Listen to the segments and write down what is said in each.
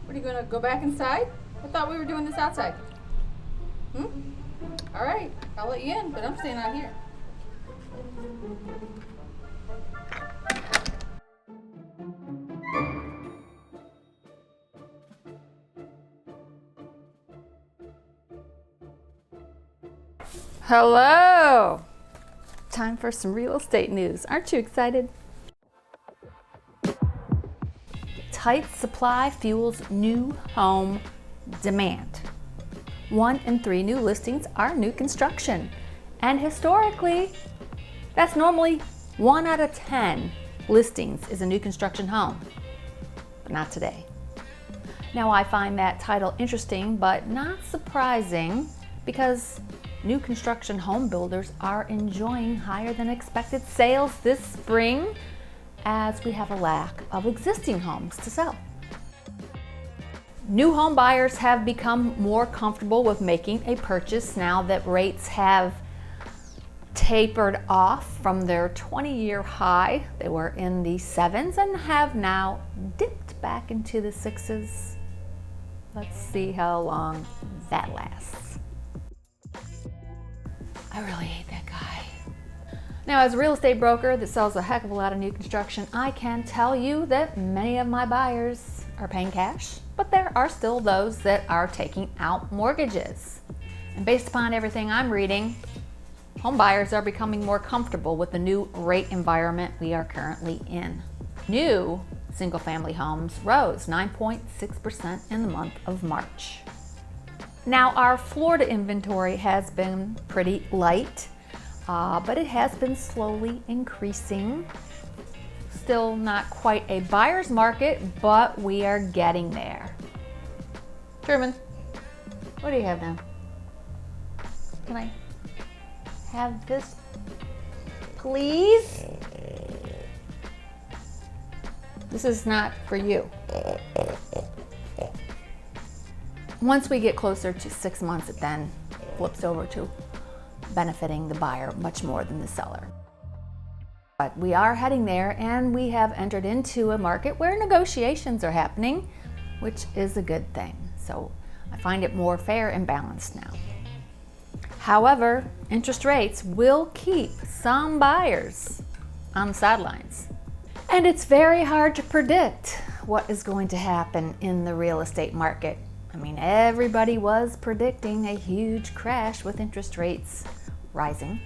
What, are you gonna go back inside? I thought we were doing this outside. All right, I'll let you in, but I'm staying out here. Hello! Time for some real estate news. Aren't you excited? Tight supply fuels new home demand. 1 in 3 new listings are new construction. And historically, that's normally 1 out of 10 listings is a new construction home. But not today. Now I find that title interesting, but not surprising, because new construction home builders are enjoying higher than expected sales this spring, as we have a lack of existing homes to sell. New home buyers have become more comfortable with making a purchase now that rates have tapered off from their 20-year high. They were in the 7s and have now dipped back into the 6s. Let's see how long that lasts. I really hate that guy. Now, as a real estate broker that sells a heck of a lot of new construction, I can tell you that many of my buyers are paying cash, but there are still those that are taking out mortgages. And based upon everything I'm reading, home buyers are becoming more comfortable with the new rate environment we are currently in. New single-family homes rose 9.6% in the month of March. Now, our Florida inventory has been pretty light, but it has been slowly increasing. Still not quite a buyer's market, but we are getting there. Truman, what do you have now? Can I have this, please? This is not for you. Once we get closer to 6 months, it then flips over to benefiting the buyer much more than the seller. But we are heading there, and we have entered into a market where negotiations are happening, which is a good thing. So I find it more fair and balanced now. However, interest rates will keep some buyers on the sidelines. And it's very hard to predict what is going to happen in the real estate market. I mean, everybody was predicting a huge crash with interest rates rising,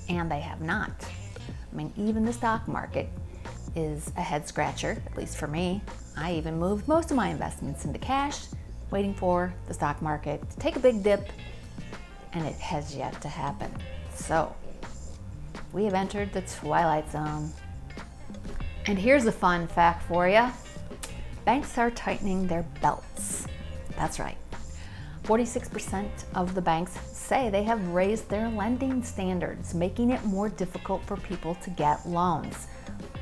and they have not. I mean, even the stock market is a head scratcher, at least for me. I even moved most of my investments into cash, waiting for the stock market to take a big dip, and it has yet to happen. So, we have entered the twilight zone. And here's a fun fact for you. Banks are tightening their belts. That's right. 46% of the banks say they have raised their lending standards, making it more difficult for people to get loans.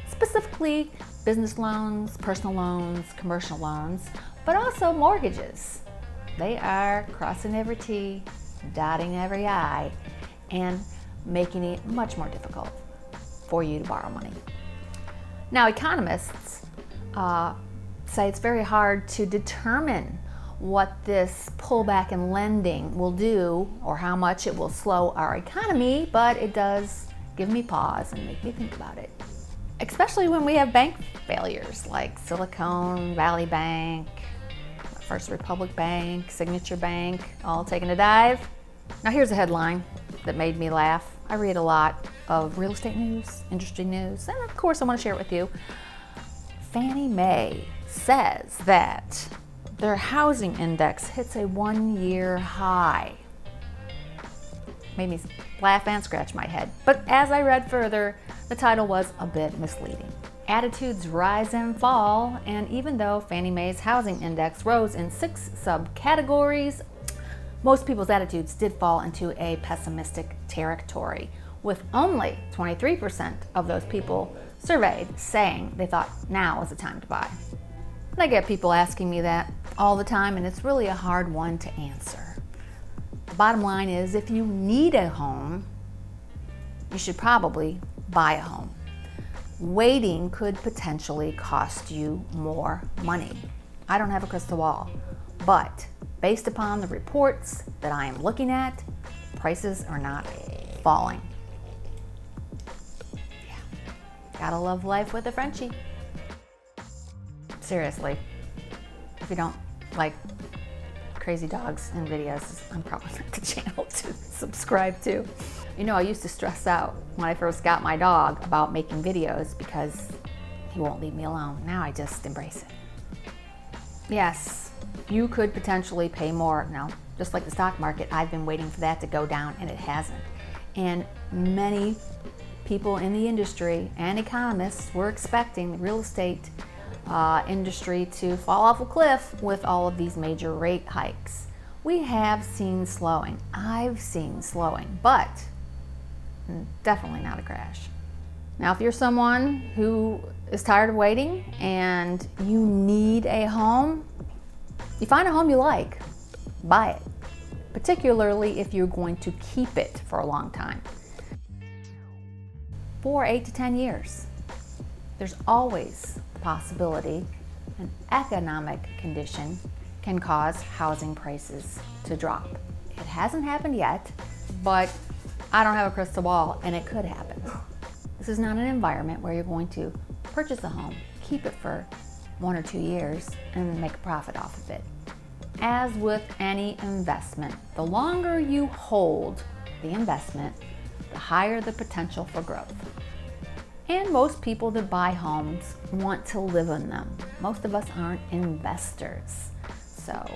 Specifically, business loans, personal loans, commercial loans, but also mortgages. They are crossing every T, dotting every I, and making it much more difficult for you to borrow money. Now, economists say it's very hard to determine what this pullback in lending will do or how much it will slow our economy, but it does give me pause and make me think about it. Especially when we have bank failures like Silicon Valley Bank, First Republic Bank, Signature Bank, all taking a dive. Now here's a headline that made me laugh. I read a lot of real estate news, industry news, and of course I want to share it with you. Fannie Mae says that their housing index hits a 1-year high. Made me laugh and scratch my head. But as I read further, the title was a bit misleading. Attitudes rise and fall, and even though Fannie Mae's housing index rose in 6 subcategories, most people's attitudes did fall into a pessimistic territory, with only 23% of those people surveyed saying they thought now was the time to buy. And I get people asking me that all the time, and it's really a hard one to answer. The bottom line is, if you need a home, you should probably buy a home. Waiting could potentially cost you more money. I don't have a crystal ball, but based upon the reports that I am looking at, prices are not falling. Yeah. Gotta love life with a Frenchie. Seriously, if you don't like crazy dogs and videos, I'm probably not the channel to subscribe to. You know, I used to stress out when I first got my dog about making videos because he won't leave me alone. Now I just embrace it. Yes, you could potentially pay more. Now, just like the stock market, I've been waiting for that to go down and it hasn't. And many people in the industry and economists were expecting the real estate industry to fall off a cliff with all of these major rate hikes. We have seen slowing. I've seen slowing, but definitely not a crash. Now, if you're someone who is tired of waiting and you need a home, you find a home you like, buy it, particularly if you're going to keep it for a long time. For 8 to 10 years. There's always the possibility an economic condition can cause housing prices to drop. It hasn't happened yet, but I don't have a crystal ball and it could happen. This is not an environment where you're going to purchase a home, keep it for 1 or 2 years, and make a profit off of it. As with any investment, the longer you hold the investment, the higher the potential for growth. And most people that buy homes want to live in them. Most of us aren't investors. So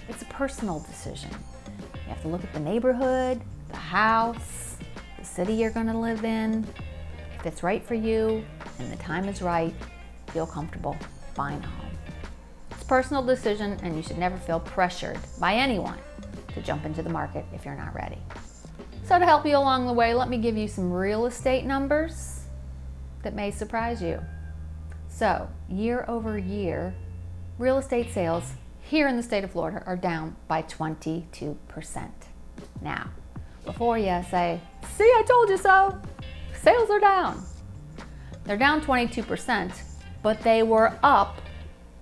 it's a personal decision. You have to look at the neighborhood, the house, the city you're going to live in. If it's right for you and the time is right, feel comfortable buying a home. It's a personal decision and you should never feel pressured by anyone to jump into the market if you're not ready. So to help you along the way, let me give you some real estate numbers that may surprise you. So, year over year, real estate sales here in the state of Florida are down by 22%. Now, before you say, see, I told you so, sales are down. They're down 22%, but they were up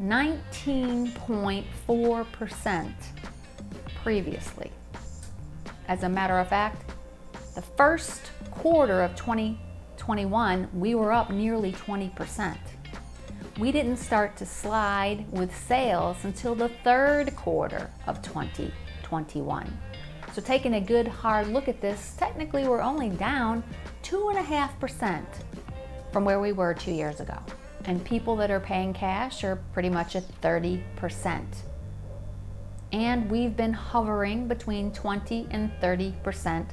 19.4% previously. As a matter of fact, the first quarter of 2021, we were up nearly 20%. We didn't start to slide with sales until the third quarter of 2021. So taking a good hard look at this, technically we're only down 2.5% from where we were 2 years ago. And people that are paying cash are pretty much at 30%. And we've been hovering between 20 and 30%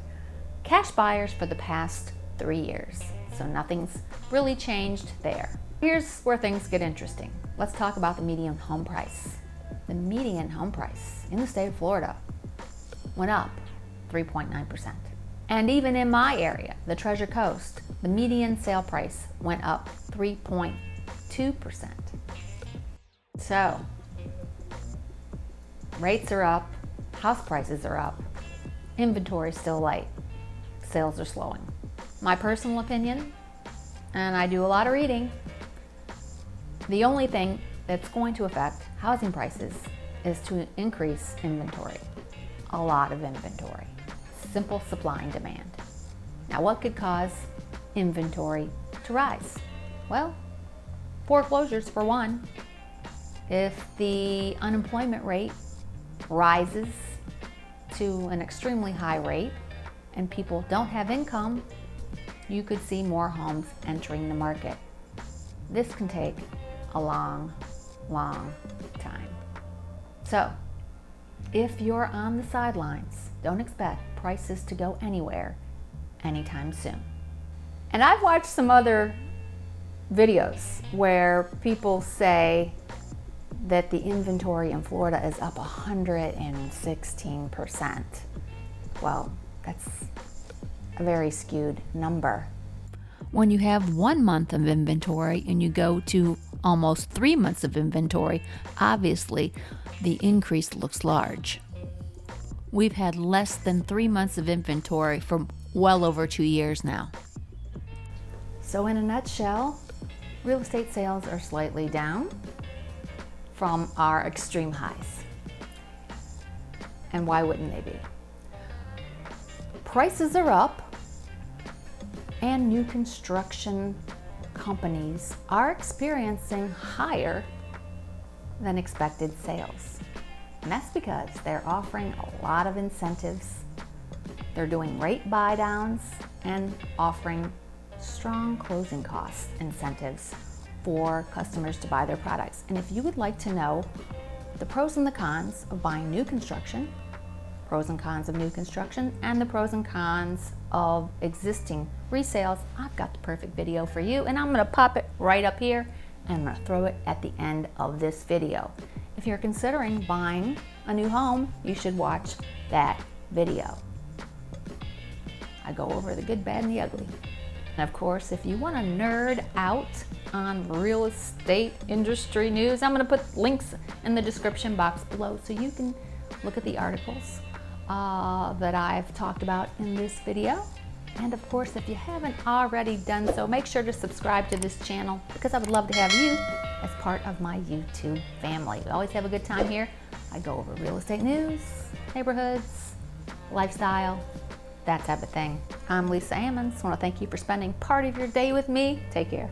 cash buyers for the past 3 years. So nothing's really changed there. Here's where things get interesting. Let's talk about the median home price. The median home price in the state of Florida went up 3.9%. And even in my area, the Treasure Coast, the median sale price went up 3.2%. So, rates are up, house prices are up, inventory is still light, sales are slowing. My personal opinion, and I do a lot of reading, the only thing that's going to affect housing prices is to increase inventory. A lot of inventory. Simple supply and demand. Now, what could cause inventory to rise? Well, foreclosures for one. If the unemployment rate rises to an extremely high rate and people don't have income, you could see more homes entering the market. This can take a long, long time. So, if you're on the sidelines, don't expect prices to go anywhere anytime soon. And I've watched some other videos where people say that the inventory in Florida is up 116%. Well, that's a very skewed number. When you have 1 month of inventory and you go to almost 3 months of inventory, obviously the increase looks large. We've had less than 3 months of inventory for well over 2 years now. So in a nutshell, real estate sales are slightly down. from our extreme highs. And why wouldn't they be? Prices are up, and new construction companies are experiencing higher than expected sales. And that's because they're offering a lot of incentives. They're doing rate buy downs and offering strong closing cost incentives for customers to buy their products. And if you would like to know the pros and the cons of buying new construction, pros and cons of new construction, and the pros and cons of existing resales, I've got the perfect video for you, and I'm gonna pop it right up here, and I'm gonna throw it at the end of this video. If you're considering buying a new home, you should watch that video. I go over the good, bad, and the ugly. And of course, if you want to nerd out on real estate industry news, I'm going to put links in the description box below so you can look at the articles that I've talked about in this video. And of course, if you haven't already done so, make sure to subscribe to this channel, because I would love to have you as part of my YouTube family. We always have a good time here. I go over real estate news, neighborhoods, lifestyle, that type of thing. I'm Lisa.Ammons. I want to thank you for spending part of your day with me. Take care.